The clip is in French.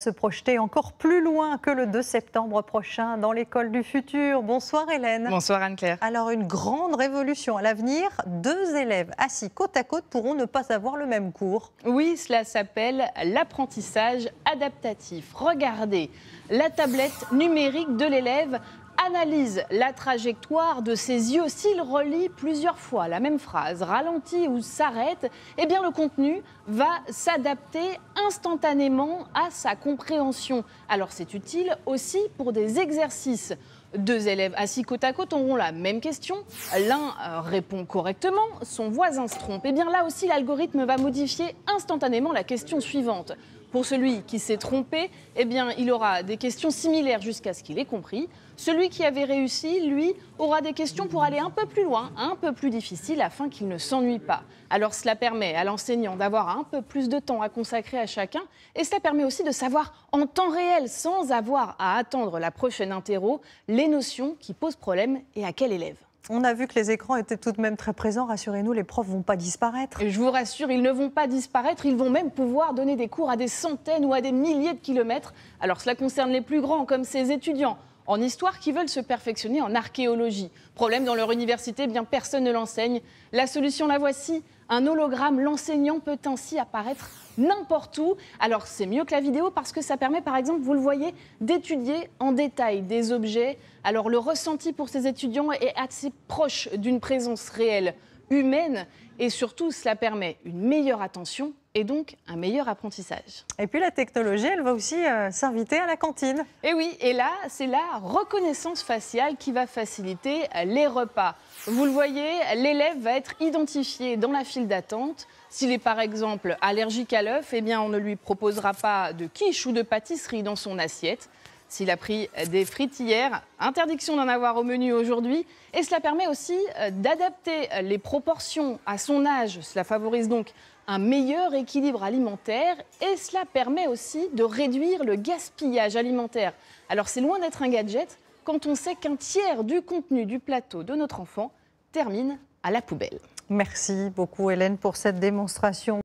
Se projeter encore plus loin que le 2 septembre prochain dans l'école du futur. Bonsoir Hélène. Bonsoir Anne-Claire. Alors une grande révolution à l'avenir, 2 élèves assis côte à côte pourront ne pas avoir le même cours. Oui, cela s'appelle l'apprentissage adaptatif. Regardez, la tablette numérique de l'élève analyse la trajectoire de ses yeux. S'il relit plusieurs fois la même phrase, ralentit ou s'arrête, eh bien le contenu va s'adapter instantanément à sa compréhension. Alors c'est utile aussi pour des exercices. 2 élèves assis côte à côte auront la même question. L'un répond correctement, son voisin se trompe. Eh bien là aussi, l'algorithme va modifier instantanément la question suivante. Pour celui qui s'est trompé, eh bien, il aura des questions similaires jusqu'à ce qu'il ait compris. Celui qui avait réussi, lui, aura des questions pour aller un peu plus loin, un peu plus difficiles, afin qu'il ne s'ennuie pas. Alors cela permet à l'enseignant d'avoir un peu plus de temps à consacrer à chacun, et cela permet aussi de savoir en temps réel, sans avoir à attendre la prochaine interro, les notions qui posent problème et à quel élève. On a vu que les écrans étaient tout de même très présents. Rassurez-nous, les profs ne vont pas disparaître. Et je vous rassure, ils ne vont pas disparaître. Ils vont même pouvoir donner des cours à des centaines ou à des milliers de kilomètres. Alors cela concerne les plus grands, comme ces étudiants en histoire qui veulent se perfectionner en archéologie. Problème dans leur université, bien personne ne l'enseigne. La solution, la voici. Un hologramme, l'enseignant peut ainsi apparaître n'importe où. Alors c'est mieux que la vidéo parce que ça permet par exemple, vous le voyez, d'étudier en détail des objets. Alors le ressenti pour ces étudiants est assez proche d'une présence réelle humaine et surtout cela permet une meilleure attention et donc un meilleur apprentissage. Et puis la technologie, elle va aussi s'inviter à la cantine. Et oui, et là, c'est la reconnaissance faciale qui va faciliter les repas. Vous le voyez, l'élève va être identifié dans la file d'attente. S'il est par exemple allergique à l'œuf, eh bien on ne lui proposera pas de quiche ou de pâtisserie dans son assiette. S'il a pris des frites hier, interdiction d'en avoir au menu aujourd'hui. Et cela permet aussi d'adapter les proportions à son âge. Cela favorise donc un meilleur équilibre alimentaire et cela permet aussi de réduire le gaspillage alimentaire. Alors c'est loin d'être un gadget quand on sait qu'un tiers du contenu du plateau de notre enfant termine à la poubelle. Merci beaucoup Hélène pour cette démonstration.